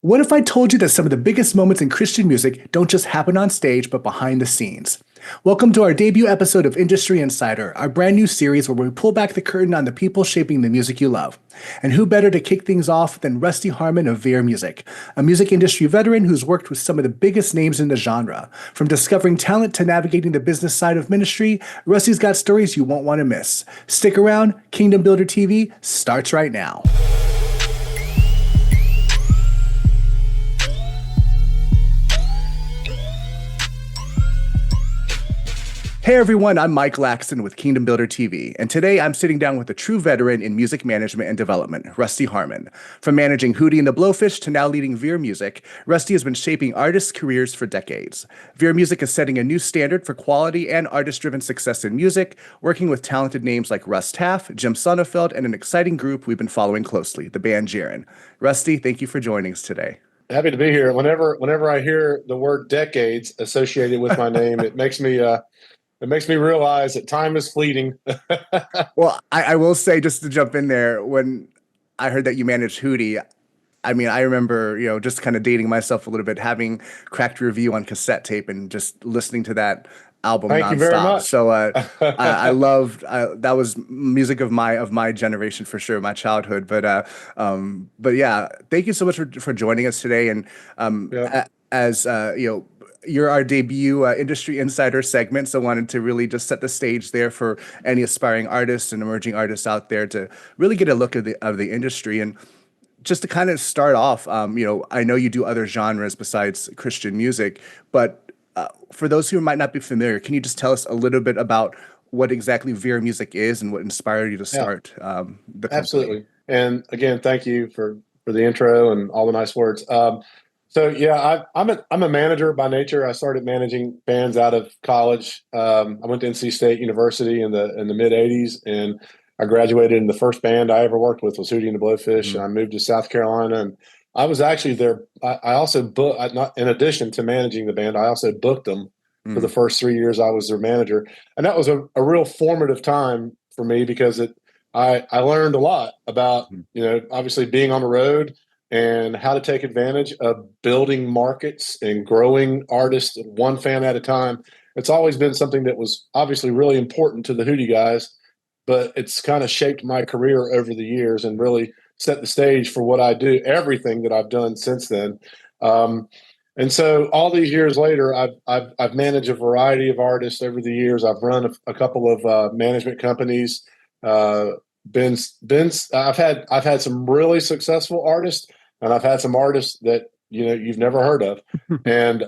What if I told you that some of the biggest moments in Christian music don't just happen on stage, but behind the scenes? Welcome to our debut episode of Industry Insider, our brand new series where we pull back the curtain on the people shaping the music you love. And who better to kick things off than Rusty Harmon of Vere Music, a music industry veteran who's worked with some of the biggest names in the genre. From discovering talent to navigating the business side of ministry, Rusty's got stories you won't want to miss. Stick around, Kingdom Builder TV starts right now. Hey everyone, I'm Mike Laxton with Kingdom Builder TV, and today I'm sitting down with a true veteran in music management and development, Rusty Harmon. From managing Hootie The Blowfish to now leading Vere Music, Rusty has been shaping artists' careers for decades. Vere Music is setting a new standard for quality and artist-driven success in music, working with talented names like Russ Taff, Jim Sonnefeld, and an exciting group we've been following closely, the band JAREN. Rusty, thank you for joining us today. Happy to be here. Whenever I hear the word decades associated with my name, it makes me realize that time is fleeting. Well, I will say, just to jump in there, when I heard that you managed Hootie, I mean, I remember, just kind of dating myself a little bit, having cracked review on cassette tape and just listening to that album Thank you very nonstop. much. So I loved that was music of my generation for sure, my childhood. But yeah, thank you so much for joining us today. And Yeah. as you're our debut industry insider segment, so wanted to really just set the stage there for any aspiring artists and emerging artists out there to really get a look at the industry. And just to kind of start off, I know you do other genres besides Christian music, but for those who might not be familiar, can you just tell us a little bit about what exactly Vere Music is and what inspired you to Yeah, start the company? absolutely. And again, thank you for the intro and all the nice words. So yeah, I'm a manager by nature. I started managing bands out of college. I went to NC State University in the mid '80s, and I graduated. And the first band I ever worked with was Hootie and the Blowfish. And I moved to South Carolina, and I was actually there. I also booked, not in addition to managing the band, I also booked them for the first 3 years I was their manager, and that was a real formative time for me because I learned a lot about obviously being on the road and how to take advantage of building markets and growing artists one fan at a time. It's always been something that was obviously really important to the Hootie guys, but it's kind of shaped my career over the years and really set the stage for what I do, everything that I've done since then. And so all these years later, I've managed a variety of artists over the years. I've run a couple of management companies. I've had some really successful artists, and I've had some artists that you've never heard of, and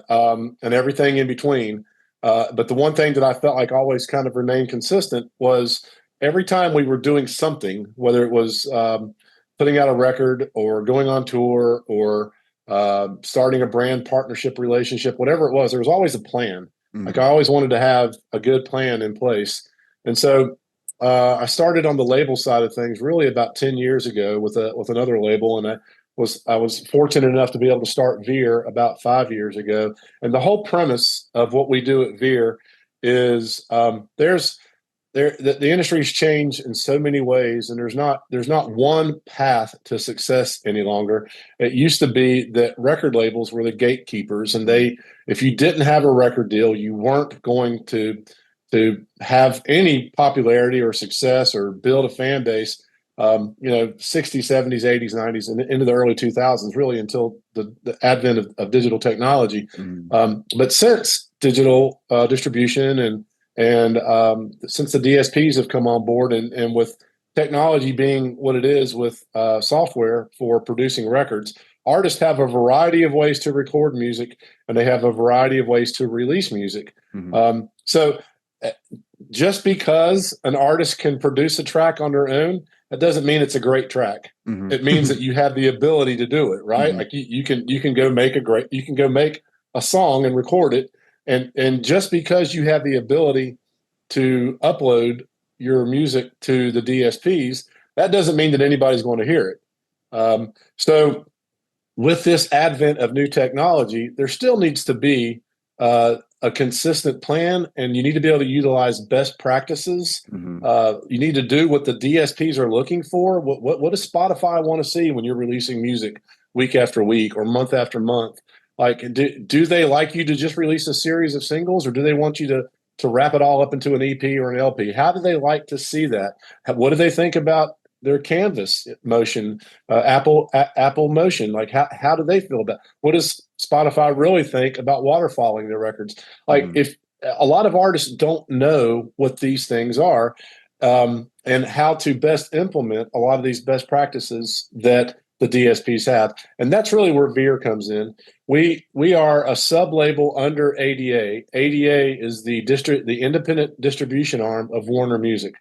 everything in between. But the one thing that I felt like always kind of remained consistent was every time we were doing something, whether it was putting out a record or going on tour or starting a brand partnership relationship, whatever it was, there was always a plan. Like I always wanted to have a good plan in place, and so I started on the label side of things really about 10 years ago with another label, and I was fortunate enough to be able to start Vere about 5 years ago. And the whole premise of what we do at Vere is the industry's changed in so many ways, and there's not one path to success any longer. It used to be that record labels were the gatekeepers, and if you didn't have a record deal, you weren't going to have any popularity or success or build a fan base. 60s, 70s, 80s, 90s, and into the early 2000s, really until the advent of digital technology. But since digital distribution and since the DSPs have come on board, and with technology being what it is with software for producing records, artists have a variety of ways to record music, and they have a variety of ways to release music. So just because an artist can produce a track on their own, that doesn't mean it's a great track. It means that you have the ability to do it, right? Like you can go make a song and record it, and just because you have the ability to upload your music to the DSPs, that doesn't mean that anybody's going to hear it. So with this advent of new technology, there still needs to be a consistent plan, and you need to be able to utilize best practices. You need to do what the DSPs are looking for. What does Spotify want to see when you're releasing music week after week or month after month? Like, do they like you to just release a series of singles, or do they want you to wrap it all up into an EP or an LP? How do they like to see that? What do they think about their Canvas motion, Apple Motion? Like, how do they feel about? What does Spotify really think about waterfalling their records? Like, if a lot of artists don't know what these things are, and how to best implement a lot of these best practices that the DSPs have. And that's really where Vere comes in. We are a sub-label under ADA. ADA is the independent distribution arm of Warner Music.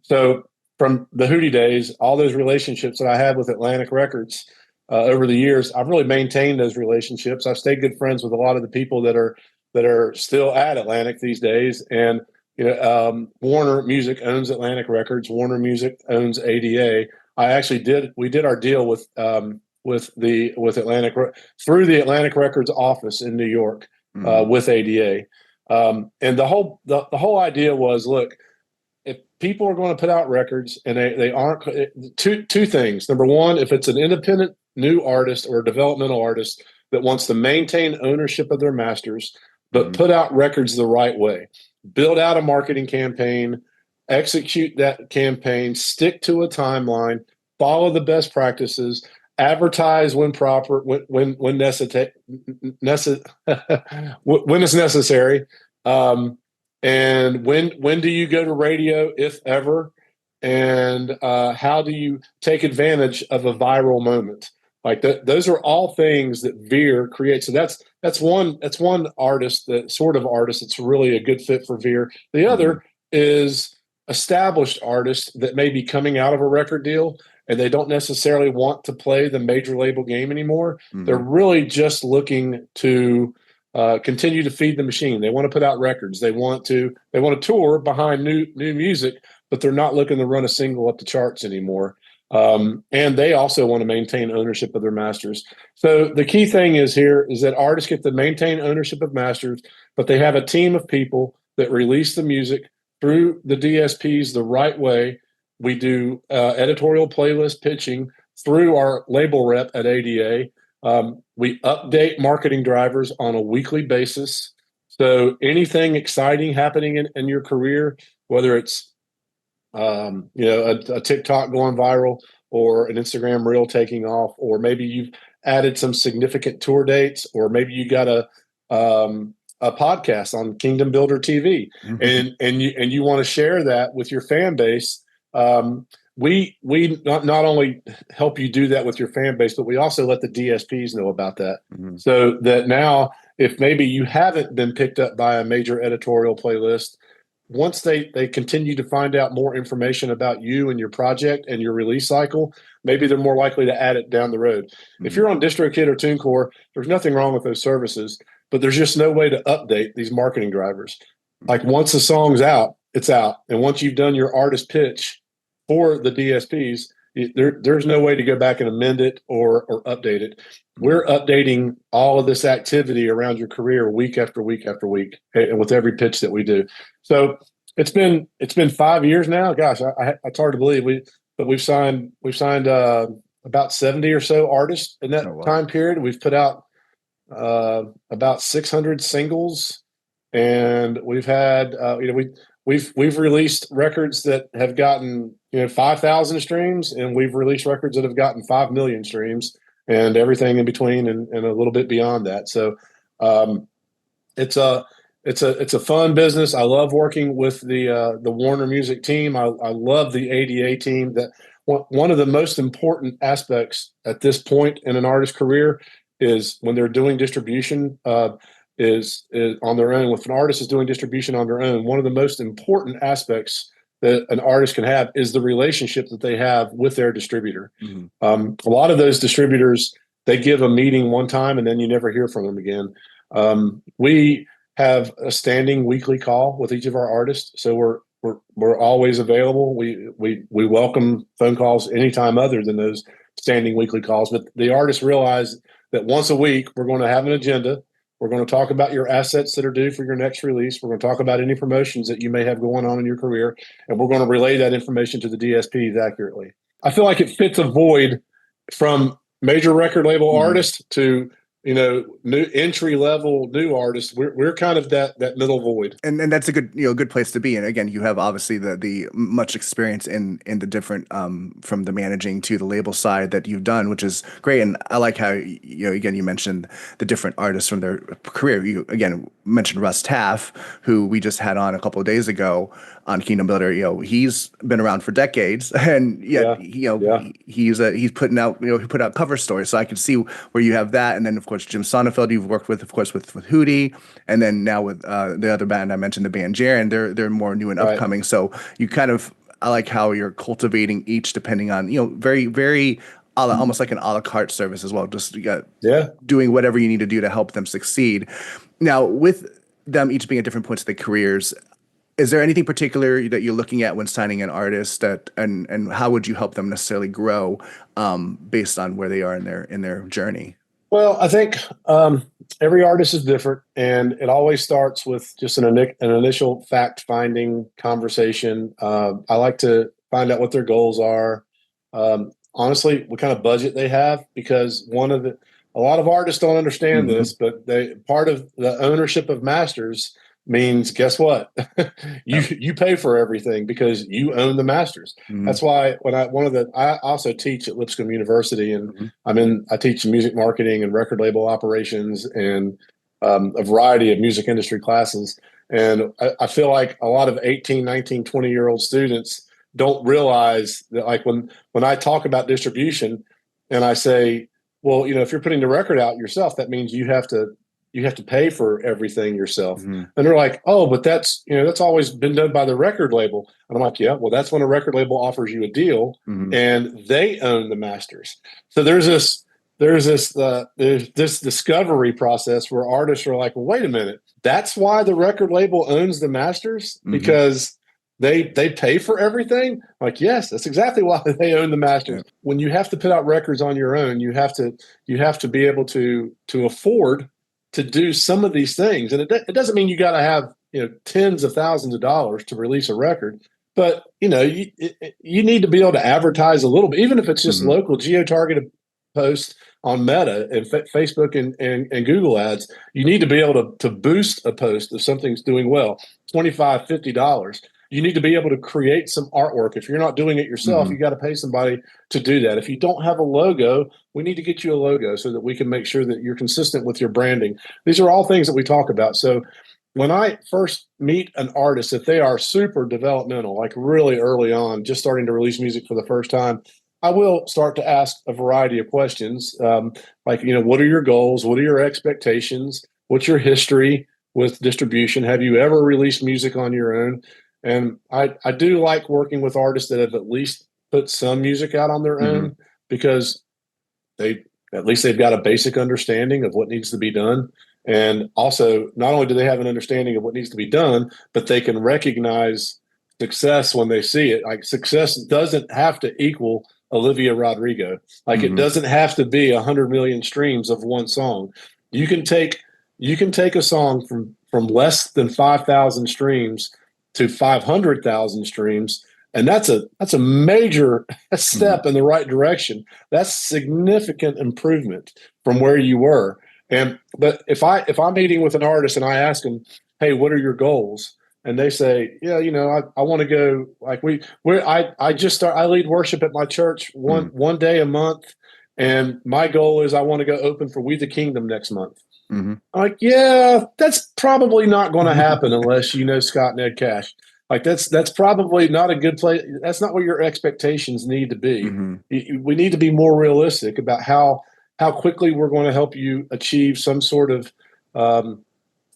So from the Hootie days, all those relationships that I had with Atlantic Records over the years, I've really maintained those relationships. I've stayed good friends with a lot of the people that are still at Atlantic these days. And Warner Music owns Atlantic Records. Warner Music owns ADA. We did our deal with Atlantic through the Atlantic Records office in New York with ADA, and the whole idea was, look, if people are going to put out records and they aren't, two things. Number one, if it's an independent new artist or a developmental artist that wants to maintain ownership of their masters, but put out records the right way, build out a marketing campaign, execute that campaign, stick to a timeline, follow the best practices, advertise when proper, when necessary, when it's necessary, and when do you go to radio, if ever, and how do you take advantage of a viral moment? Like those are all things that Vere creates. So that's one artist, that sort of artist that's really a good fit for Vere. The other is established artists that may be coming out of a record deal and they don't necessarily want to play the major label game anymore. They're really just looking to continue to feed the machine. They want to put out records. They want to tour behind new music, but they're not looking to run a single up the charts anymore. And they also want to maintain ownership of their masters. So the key thing is that artists get to maintain ownership of masters, but they have a team of people that release the music through the DSPs the right way. We do editorial playlist pitching through our label rep at ADA. We update marketing drivers on a weekly basis. So anything exciting happening in your career, whether it's a TikTok going viral or an Instagram reel taking off, or maybe you've added some significant tour dates, or maybe you got a podcast on Kingdom Builder TV, and you want to share that with your fan base. We not only help you do that with your fan base, but we also let the DSPs know about that. So that now, if maybe you haven't been picked up by a major editorial playlist, once they continue to find out more information about you and your project and your release cycle, maybe they're more likely to add it down the road. If you're on DistroKid or TuneCore, there's nothing wrong with those services, but there's just no way to update these marketing drivers. Like once the song's out, it's out. And once you've done your artist pitch for the DSPs, there's no way to go back and amend it or update it. We're updating all of this activity around your career week after week after week, and with every pitch that we do. So it's been 5 years now. Gosh, it's hard to believe we've signed about 70 or so artists in that time period. We've put out about 600 singles, and we've had we've released records that have gotten 5,000 streams, and we've released records that have gotten 5 million streams, and everything in between, and a little bit beyond that. So it's a fun business. I love working with the Warner Music team. I love the ADA team. That one of the most important aspects at this point in an artist's career is when they're doing distribution is on their own. If an artist is doing distribution on their own, one of the most important aspects that an artist can have is the relationship that they have with their distributor. A lot of those distributors, they give a meeting one time and then you never hear from them again. We have a standing weekly call with each of our artists, so we're always available. We welcome phone calls anytime other than those standing weekly calls. But the artists realize that once a week we're going to have an agenda. We're going to talk about your assets that are due for your next release. We're going to talk about any promotions that you may have going on in your career, and we're going to relay that information to the DSPs accurately. I feel like it fits a void from major record label Mhm. artist to, new entry level new artists. We're kind of that middle void. And that's a good good place to be. And again, you have obviously the much experience in the different from the managing to the label side that you've done, which is great. And I like how again you mentioned the different artists from their career. You again mentioned Russ Taff, who we just had on a couple of days ago on Kingdom Builder. He's been around for decades, and yet Yeah. Yeah. he's putting out he put out cover stories. So I can see where you have that. And then of course Jim Sonnenfeld you've worked with, of course with Hootie, and then now with the other band I mentioned, the band JAREN. They're more new and Right. upcoming. So you kind of I like how you're cultivating each depending on very very almost like an a la carte service as well. Just Yeah. doing whatever you need to do to help them succeed. Now with them each being at different points of their careers, is there anything particular that you're looking at when signing an artist that and how would you help them necessarily grow based on where they are in their journey? Well, I think every artist is different, and it always starts with just an initial fact finding conversation. I like to find out what their goals are. Honestly, what kind of budget they have, because a lot of artists don't understand Hmm. this, but part of the ownership of masters means, guess what? Yep. You pay for everything because you own the masters. Hmm. That's why I also teach at Lipscomb University, and Hmm. I teach music marketing and record label operations and a variety of music industry classes. And I feel like a lot of 18, 19, 20-year-old students don't realize that, like, when I talk about distribution and I say, well, if you're putting the record out yourself, that means you have to pay for everything yourself. Hmm. And they're like, oh, but that's always been done by the record label. And I'm like, yeah, well, that's when a record label offers you a deal Hmm. and they own the masters. So there's this discovery process where artists are like, well, wait a minute, that's why the record label owns the masters, Hmm. because they pay for everything. Like, yes, that's exactly why they own the masters. Yeah. When you have to put out records on your own, you have to be able to afford to do some of these things. And it doesn't mean you got to have tens of thousands of dollars to release a record, but you need to be able to advertise a little bit, even if it's just Hmm. local geo-targeted posts on Meta and Facebook and Google ads. You need to be able to boost a post if something's doing well. $25, $50. You need to be able to create some artwork. If you're not doing it yourself, Hmm. you got to pay somebody to do that. If you don't have a logo, we need to get you a logo so that we can make sure that you're consistent with your branding. These are all things that we talk about. So when I first meet an artist, if they are super developmental, like really early on, just starting to release music for the first time, I will start to ask a variety of questions, like, what are your goals? What are your expectations? What's your history with distribution? Have you ever released music on your own? And I do like working with artists that have at least put some music out on their Hmm. own, because they at least they've got a basic understanding of what needs to be done. And also, not only do they have an understanding of what needs to be done, but they can recognize success when they see it. Like, success doesn't have to equal Olivia Rodrigo. Like, it Hmm. doesn't have to be 100 million streams of one song. You can take a song from less than 5,000 streams to 500,000 streams, and that's a major Hmm. step in the right direction. That's significant improvement from where you were. But if I'm meeting with an artist and I ask them, hey, what are your goals? And they say, yeah, I want to go, like, I lead worship at my church Hmm. one day a month, and my goal is I want to go open for We the Kingdom next month. Hmm. I'm like, yeah, that's probably not going to happen unless you know Scott and Ed Cash. Like, that's probably not a good place. That's not what your expectations need to be. Hmm. We need to be more realistic about how quickly we're going to help you achieve some sort of um,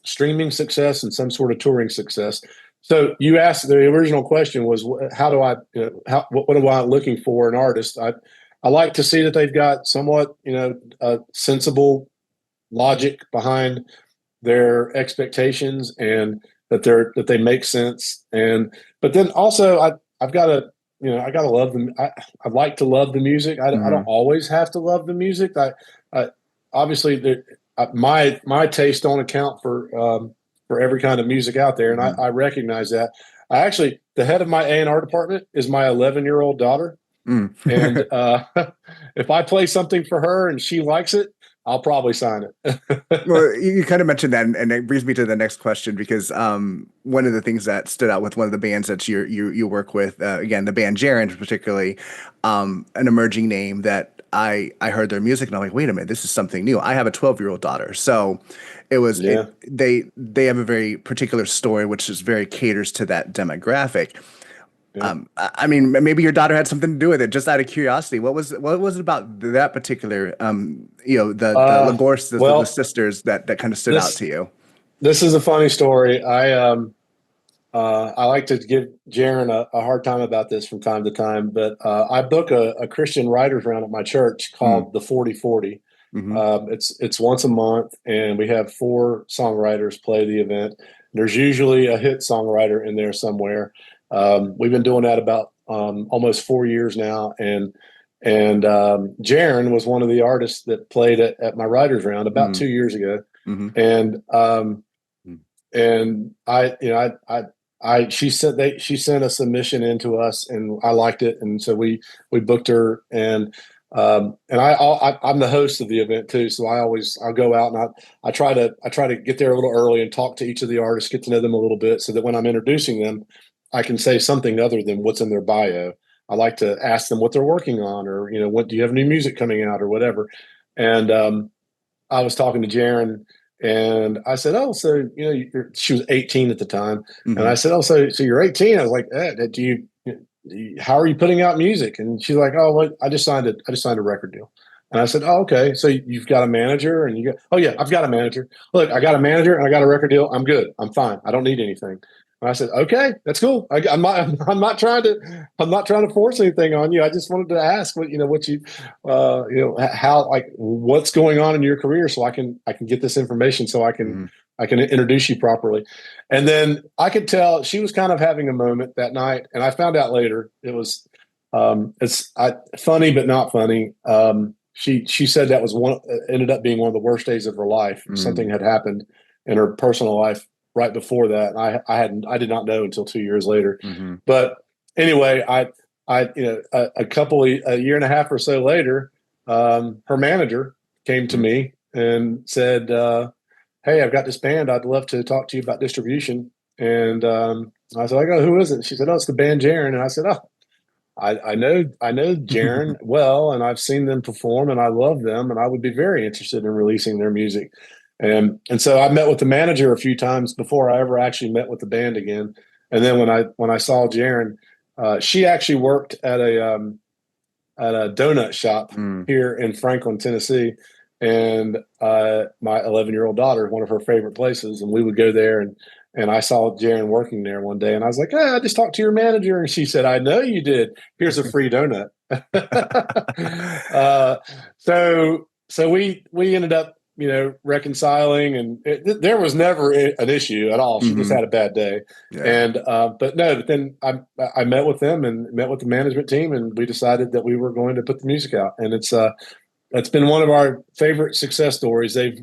streaming success and some sort of touring success. So you asked, the original question was, how do I, what am I looking for in an artist? I like to see that they've got somewhat, a sensible logic behind their expectations, and that they make sense. And but then also, I've got to, I got to love them. I like to love the music. I don't Hmm. always have to love the music. I obviously my taste don't account for every kind of music out there, and Hmm. I recognize that. The head of my A&R department is my 11-year-old daughter. Mm. And if I play something for her and she likes it, I'll probably sign it. Well, you kind of mentioned that, and it brings me to the next question because one of the things that stood out with one of the bands that you work with, again, the band JAREN particularly, an emerging name that I heard their music and I'm like, wait a minute, this is something new. I have a 12-year-old daughter, so Yeah. they have a very particular story which is very caters to that demographic. Yeah. I mean, maybe your daughter had something to do with it. Just out of curiosity, what was it about that particular, the Uh, Lagorce, the well, sisters that kind of stood out this to you? this is a funny story. I like to give Jaren a hard time about this from time to time, but I book a Christian writers round at my church Mm, called the 40/40. mm-hmm, It's once a month, and we have four songwriters play the event. There's usually a hit songwriter in there somewhere. We've been doing that about almost 4 years now, and Jaren was one of the artists that played at my writers round about mm, 2 years ago, mm-hmm, and mm, and I, you know, she sent a submission in to us, and I liked it, and so we booked her, and I'm the host of the event too, so I'll go out and I try to get there a little early and talk to each of the artists, get to know them a little bit, so that when I'm introducing them, I can say something other than what's in their bio. I like to ask them what they're working on, or what do you have new music coming out, or whatever, and I was talking to Jaren, and I said, "Oh, so she was 18 at the time." And mm-hmm, I said, "Oh, so you're 18?" I was like, How are you putting out music?" And she's like, "Oh, well, I just signed a record deal." And I said, "Oh, okay. So you've got a manager?" And "Oh yeah, I've got a manager. Look, I got a manager and I got a record deal. I'm good. I'm fine. I don't need anything." And I said, "Okay, that's cool. I'm not trying to force anything on you. I just wanted to ask what you how, like, what's going on in your career, so I can get this information, so mm-hmm, I can introduce you properly." And then I could tell she was kind of having a moment that night, and I found out later it was funny but not funny. She said that was one ended up being one of the worst days of her life. mm, Something had happened in her personal life right before that. I did not know until 2 years later. mm-hmm, But anyway, a year and a half or so later, her manager came to mm, me and said, "Hey, I've got this band. I'd love to talk to you about distribution." And I said, "Oh, who is it?" She said, "Oh, it's the band JAREN." And I said, "Oh, I know JAREN well, and I've seen them perform, and I love them, and I would be very interested in releasing their music." And so I met with the manager a few times before I ever actually met with the band again. And then when I saw JAREN, she actually worked at a donut shop mm. here in Franklin, Tennessee. And my 11-year-old daughter, one of her favorite places, and we would go there. And I saw Jaren working there one day, and I was like, "Hey, I just talked to your manager," and she said, "I know you did. Here's a free donut." uh, so we ended up reconciling, and there was never an issue at all. She just Mm-hmm. had a bad day. Yeah. And but no, but then I met with them and met with the management team, and we decided that we were going to put the music out. And it's been one of our favorite success stories. They've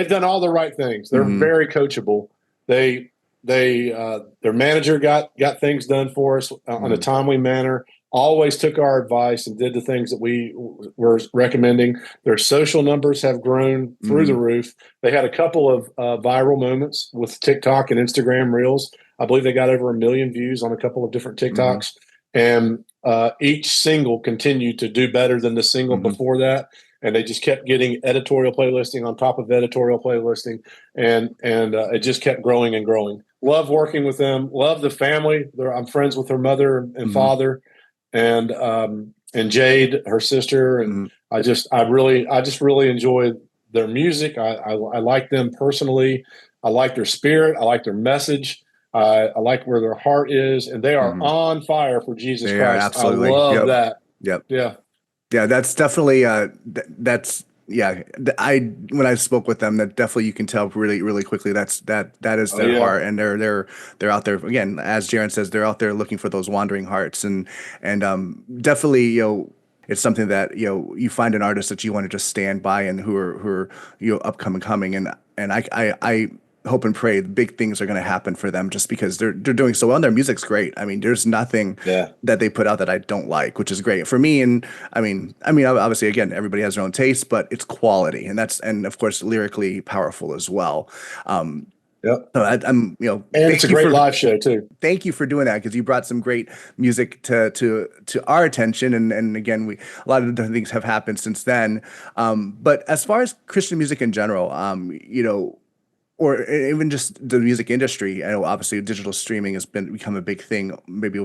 done all the right things. They're Mm-hmm. very coachable. Their manager got things done for us on a Mm-hmm. timely manner. Always took our advice and did the things that we were recommending. Their social numbers have grown through the Mm-hmm. roof. They had a couple of viral moments with TikTok and Instagram Reels. I believe they got over 1 million views on a couple of different Mm-hmm. TikToks, and each single continued to do better than the single Mm-hmm. before that. And they just kept getting editorial playlisting on top of editorial playlisting, and it just kept growing and growing. Love working with them. Love the family. I'm friends with her mother and Mm-hmm. father, and Jade, her sister, and Mm-hmm. I just really enjoy their music. I like them personally. I like their spirit. I like their message. I like where their heart is, and they are Mm-hmm. on fire for Jesus They are Christ. I absolutely. love Yep. that. Yep. Yeah, Yeah, that's definitely that's yeah. I when I spoke with them, that definitely you can tell really really quickly that is oh their yeah, heart, and they're out there again, as Jaren says, they're out there looking for those wandering hearts, and definitely it's something that you find an artist that you want to just stand by and who are upcoming coming, and I hope and pray big things are going to happen for them just because they're doing so well and their music's great. I mean, there's nothing Yeah. that they put out that I don't like, which is great for me. And I mean, obviously, again, everybody has their own taste, but it's quality, and of course, lyrically powerful as well. Yep. So I'm, And it's a great live show too. thank you for doing that because you brought some great music to our attention, and again, a lot of different things have happened since then. But as far as Christian music in general, or even just the music industry. I know obviously digital streaming has become a big thing, maybe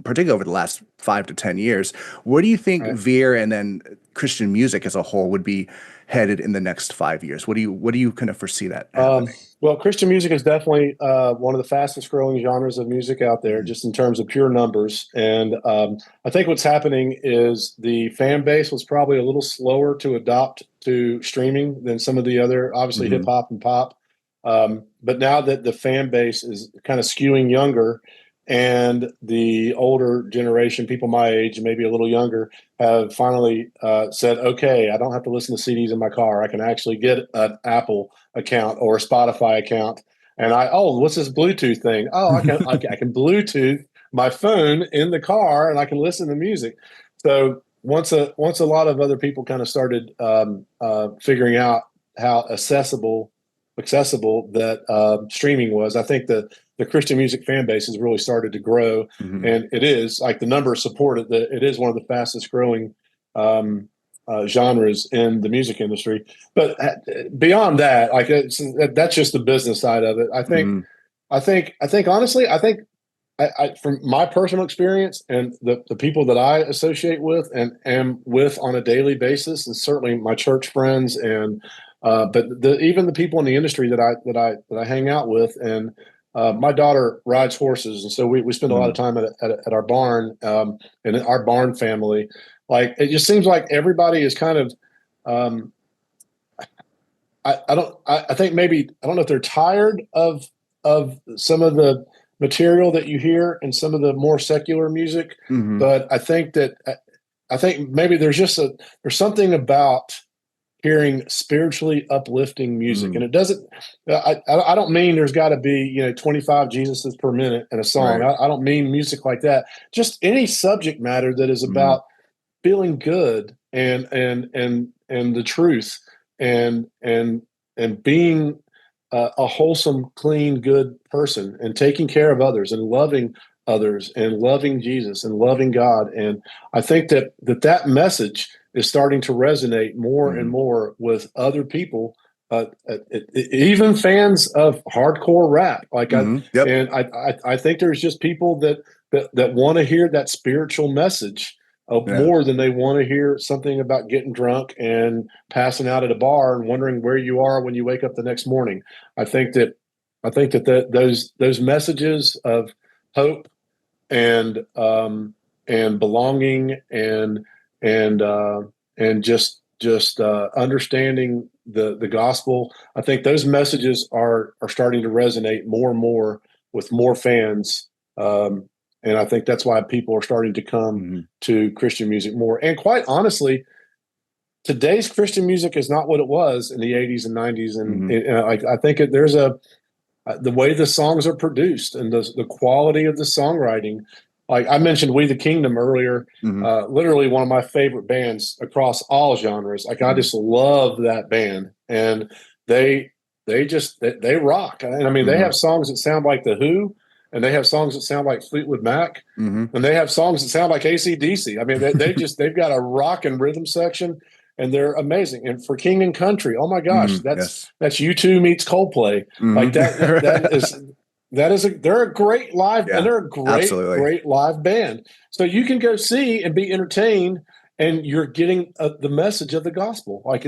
particularly over the last 5 to 10 years. Where do you think Right. Vere and then Christian music as a whole would be headed in the next 5 years? What do you kind of foresee that happening? Well, Christian music is definitely one of the fastest growing genres of music out there, just in terms of pure numbers. And I think what's happening is the fan base was probably a little slower to adopt to streaming than some of the other, obviously hip hop and pop. But now that the fan base is kind of skewing younger, and the older generation, people my age, maybe a little younger, have finally said, okay, I don't have to listen to CDs in my car. I can actually get an Apple account or a Spotify account. And what's this Bluetooth thing? Oh, I can Bluetooth my phone in the car and I can listen to music. So once a lot of other people kind of started figuring out how accessible that streaming was, I think the Christian music fan base has really started to grow, and it is like the numbers support it. That it is one of the fastest growing genres in the music industry. But beyond that, like that's just the business side of it. I think honestly, I from my personal experience and the people that I associate with and am with on a daily basis, and certainly my church friends and but even the people in the industry that I hang out with, and my daughter rides horses, and so we spend a lot of time at our barn, and our barn family. Like it just seems like everybody is kind of I think maybe I don't know if they're tired of some of the material that you hear in some of the more secular music, but I think maybe there's something about hearing spiritually uplifting music, and it doesn't. I don't mean there's got to be 25 Jesuses per minute in a song. Right. I don't mean music like that. Just any subject matter that is about feeling good and the truth and being a wholesome, clean, good person and taking care of others and loving others and loving Jesus and loving God. And I think that message is starting to resonate more and more with other people, even fans of hardcore rap. Like I think there's just people that want to hear that spiritual message more than they want to hear something about getting drunk and passing out at a bar and wondering where you are when you wake up the next morning. I think that those messages of hope and belonging and just understanding the gospel. I think those messages are starting to resonate more and more with more fans. And I think that's why people are starting to come to Christian music more. And quite honestly, today's Christian music is not what it was in the 80s and 90s. And I think there's the way the songs are produced and the quality of the songwriting. Like I mentioned We the Kingdom earlier, literally one of my favorite bands across all genres. Like I just love that band, and they rock. And I mean, they have songs that sound like The Who, and they have songs that sound like Fleetwood Mac, and they have songs that sound like AC/DC. I mean, they've got a rock and rhythm section, and they're amazing. And for King and Country, oh my gosh, that's U2 meets Coldplay. Like they're a great live, and they're a great live band. So you can go see and be entertained, and you're getting the message of the gospel. Like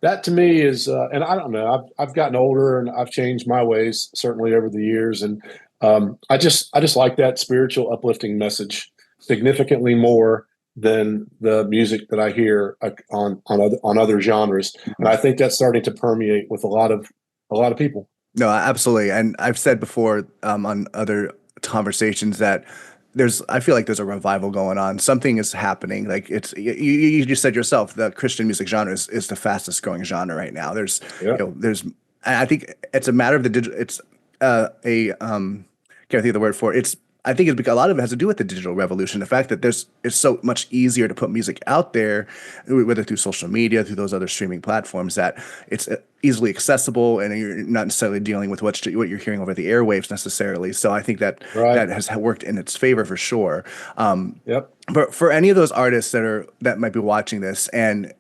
that to me is, and I don't know, I've gotten older and I've changed my ways certainly over the years, and I just like that spiritual uplifting message significantly more than the music that I hear on other genres, and I think that's starting to permeate with a lot of people. No, absolutely. And I've said before on other conversations that I feel like there's a revival going on. Something is happening. Like you just said yourself, the Christian music genre is the fastest growing genre right now. There's I think it's a matter of the digital. It's a can't think of the word for it. It's I think it's because a lot of it has to do with the digital revolution. The fact that it's so much easier to put music out there, whether through social media, through those other streaming platforms, that it's easily accessible, and you're not necessarily dealing with what you're hearing over the airwaves necessarily. So I think that Right. that has worked in its favor for sure. Yep. But for any of those artists that might be watching this, and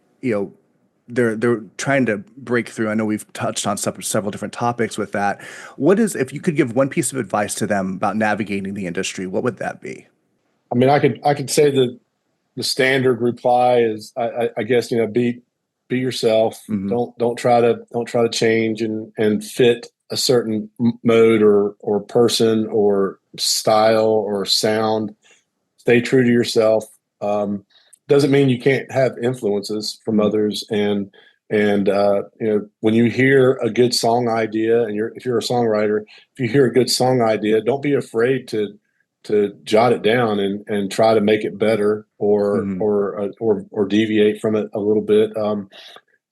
they're trying to break through. I know we've touched on several different topics with that. If you could give one piece of advice to them about navigating the industry, what would that be? I mean, I could say the standard reply is, I guess, be yourself. Hmm. Don't try to change and fit a certain mode or person or style or sound. Stay true to yourself. Doesn't mean you can't have influences from Hmm. others. And when you hear a good song idea, and if you're a songwriter, if you hear a good song idea, don't be afraid to jot it down and try to make it better Hmm. or deviate from it a little bit.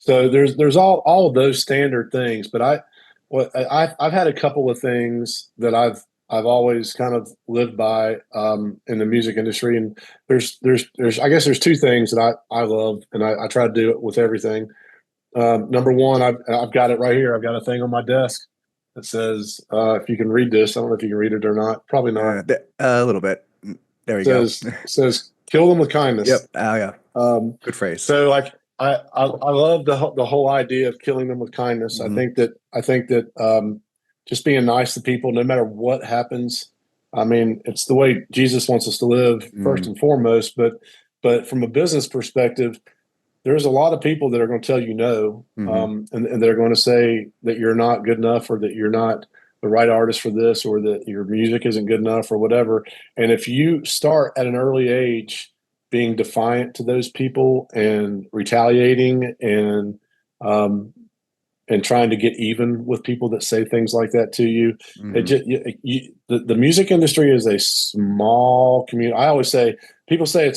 So there's all of those standard things, but I've had a couple of things that I've always kind of lived by in the music industry, and there's I guess there's two things that I love, and I try to do it with everything. Number one, I've got it right here. I've got a thing on my desk that says, if you can read this, I don't know if you can read it or not. Probably not. A little bit. There we go. Says kill them with kindness. Yep. Oh yeah. Um, Good phrase. so like I love the whole idea of killing them with kindness. Hmm. I think that just being nice to people, no matter what happens. I mean, it's the way Jesus wants us to live first Hmm. and foremost. But from a business perspective, there's a lot of people that are going to tell you no, Hmm. and they're going to say that you're not good enough, or that you're not the right artist for this, or that your music isn't good enough, or whatever. And if you start at an early age being defiant to those people and retaliating um, and trying to get even with people that say things like that to you, it Hmm. just the music industry is a small community. I always say, people say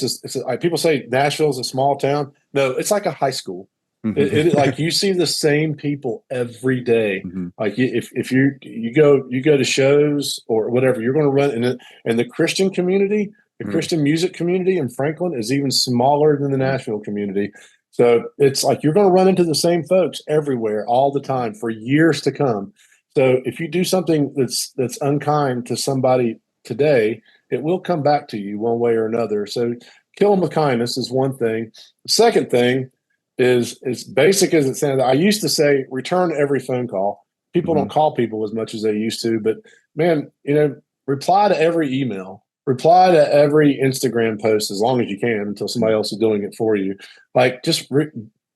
people say Nashville is a small town. No, it's like a high school. It Hmm. like you see the same people every day. Hmm. Like if you go to shows or whatever, you're going to run and the Christian community, the Christian music community in Franklin is even smaller than the Nashville community. So it's like you're going to run into the same folks everywhere all the time for years to come. So if you do something that's unkind to somebody today, it will come back to you one way or another. So kill them with kindness is one thing. The second thing is as basic as it sounds. I used to say return every phone call. People Hmm. don't call people as much as they used to, but man, reply to every email, reply to every Instagram post as long as you can until somebody else is doing it for you. Like just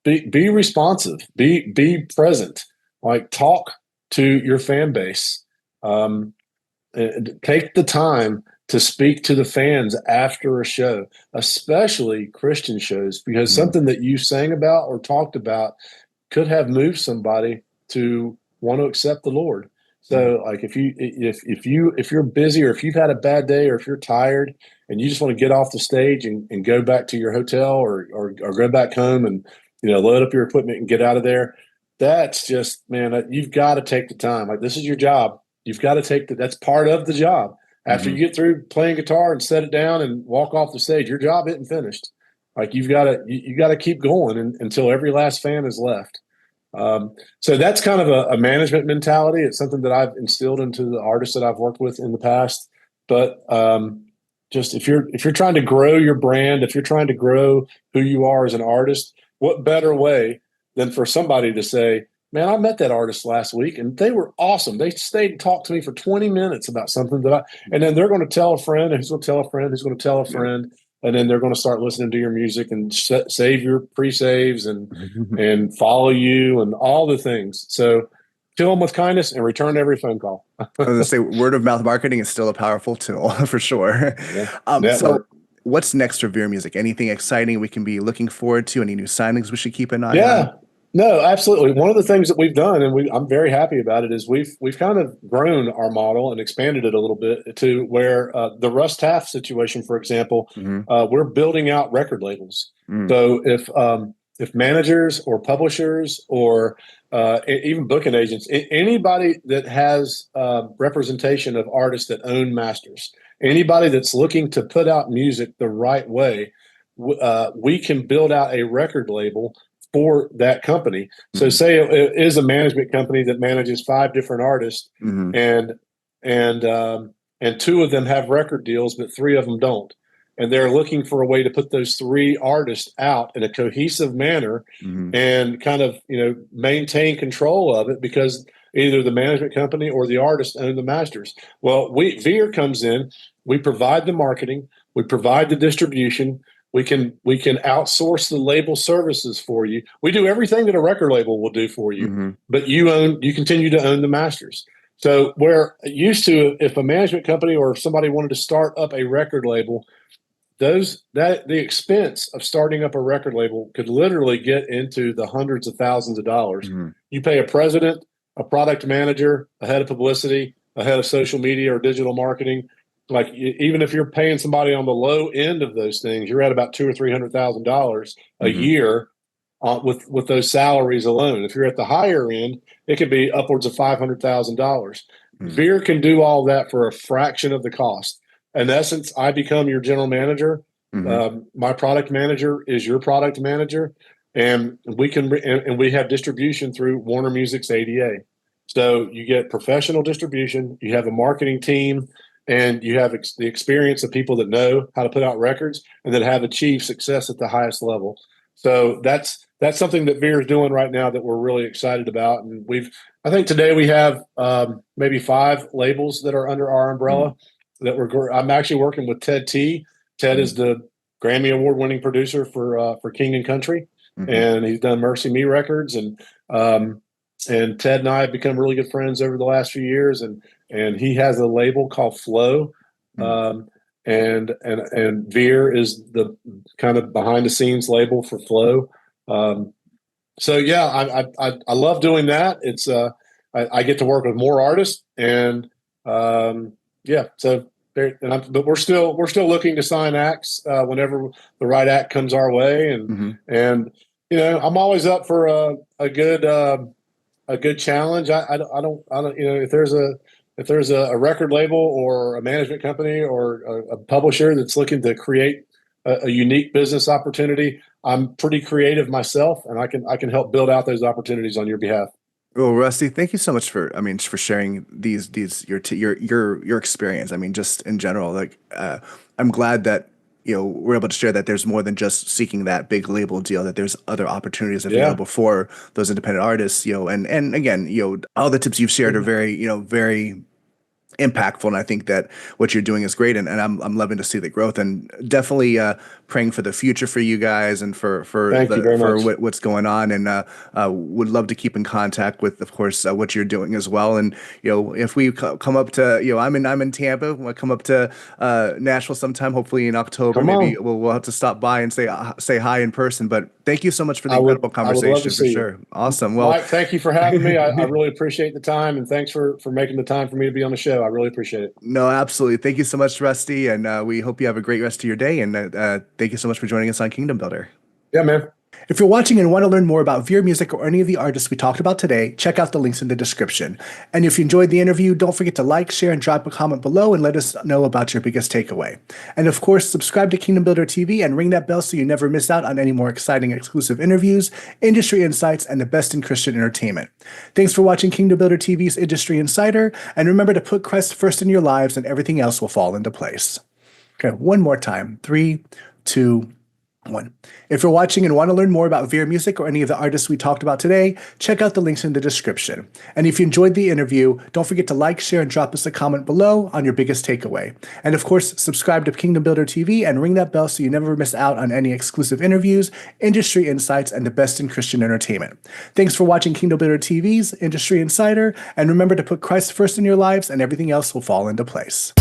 be responsive, be present, like talk to your fan base. Um, and take the time to speak to the fans after a show, especially Christian shows, because Hmm. something that you sang about or talked about could have moved somebody to want to accept the Lord. So like if you're busy, or if you've had a bad day, or if you're tired and you just want to get off the stage and go back to your hotel, or go back home and load up your equipment and get out of there, that's just, man, you've got to take the time. Like, this is your job. You've got to that's part of the job. After Hmm. you get through playing guitar and set it down and walk off the stage, your job isn't finished. Like, you got to keep going until every last fan is left. So that's kind of a management mentality. It's something that I've instilled into the artists that I've worked with in the past. But just if you're trying to grow your brand, if you're trying to grow who you are as an artist, what better way than for somebody to say, "Man, I met that artist last week and they were awesome. They stayed and talked to me for 20 minutes about something and then they're going to tell a friend, who's going to tell a friend, who's going to tell a Yep. friend, and then they're going to start listening to your music and save your pre-saves and follow you and all the things." So kill them with kindness and return every phone call. I was gonna say word of mouth marketing is still a powerful tool for sure. Yeah. So Network. what's next for Vere Music? Anything exciting we can be looking forward to? Any new signings we should keep an eye on? Yeah. No, absolutely. One of the things that we've done, and I'm very happy about it, is we've kind of grown our model and expanded it a little bit to where the Russ Taff situation, for example, Hmm. we're building out record labels. Mm. So if managers or publishers or even booking agents, anybody that has representation of artists that own masters, anybody that's looking to put out music the right way, we can build out a record label for that company. So say it is a management company that manages 5 different artists, and two of them have record deals, but 3 of them don't. And they're looking for a way to put those 3 artists out in a cohesive manner and kind of, maintain control of it, because either the management company or the artist own the masters. Well, Vere comes in, we provide the marketing, we provide the distribution, we can outsource the label services for you. We do everything that a record label will do for you, but you continue to own the masters. So where used to, if a management company or somebody wanted to start up a record label, the expense of starting up a record label could literally get into the hundreds of thousands of dollars. You pay a president, a product manager, a head of publicity, a head of social media or digital marketing. Like, even if you're paying somebody on the low end of those things, you're at about $200,000 or $300,000 a year with those salaries alone. If you're at the higher end, it could be upwards of $500,000. Vere can do all that for a fraction of the cost. In essence, I become your general manager. My product manager is your product manager, and we have distribution through Warner Music's ADA. So you get professional distribution, you have a marketing team, and you have the experience of people that know how to put out records and that have achieved success at the highest level. So that's something that Vere is doing right now that we're really excited about. And I think today we have maybe 5 labels that are under our umbrella. I'm actually working with Ted T. Ted is the Grammy Award-winning producer for King and Country, and he's done Mercy Me Records. And Ted and I have become really good friends over the last few years. And he has a label called Flow, and Vere is the kind of behind-the-scenes label for Flow. So yeah, I love doing that. It's I get to work with more artists, and yeah. So but we're still looking to sign acts whenever the right act comes our way, and I'm always up for a good challenge. I don't if there's a record label or a management company or a publisher that's looking to create a unique business opportunity, I'm pretty creative myself, and I can help build out those opportunities on your behalf. Well, Rusty, thank you so much for sharing your experience. I mean, just in general, like I'm glad that we're able to share that there's more than just seeking that big label deal, that there's other opportunities available for those independent artists. And again, all the tips you've shared are very very impactful, and I think that what you're doing is great, and I'm loving to see the growth, and definitely praying for the future for you guys and for what's going on, and would love to keep in contact with, of course, what you're doing as well. And if we come up to I'm in Tampa, we'll come up to Nashville sometime, hopefully in October. Maybe we'll have to stop by and say hi in person. But thank you so much for the incredible conversation, for sure. Awesome. Well, Mike, thank you for having me. I really appreciate the time, and thanks for making the time for me to be on the show. I really appreciate it. No, absolutely. Thank you so much, Rusty, and we hope you have a great rest of your day. And thank you so much for joining us on Kingdom Builder. Yeah, man. If you're watching and want to learn more about Vere Music or any of the artists we talked about today, check out the links in the description. And if you enjoyed the interview, don't forget to like, share, and drop a comment below and let us know about your biggest takeaway. And of course, subscribe to Kingdom Builder TV and ring that bell so you never miss out on any more exciting exclusive interviews, industry insights, and the best in Christian entertainment. Thanks for watching Kingdom Builder TV's Industry Insider, and remember to put Christ first in your lives and everything else will fall into place. Okay, one more time. 3, 2, 1. If you're watching and want to learn more about Vere Music or any of the artists we talked about today, check out the links in the description. And if you enjoyed the interview, don't forget to like, share, and drop us a comment below on your biggest takeaway. And of course, subscribe to Kingdom Builder TV and ring that bell so you never miss out on any exclusive interviews, industry insights, and the best in Christian entertainment. Thanks for watching Kingdom Builder TV's Industry Insider, and remember to put Christ first in your lives and everything else will fall into place.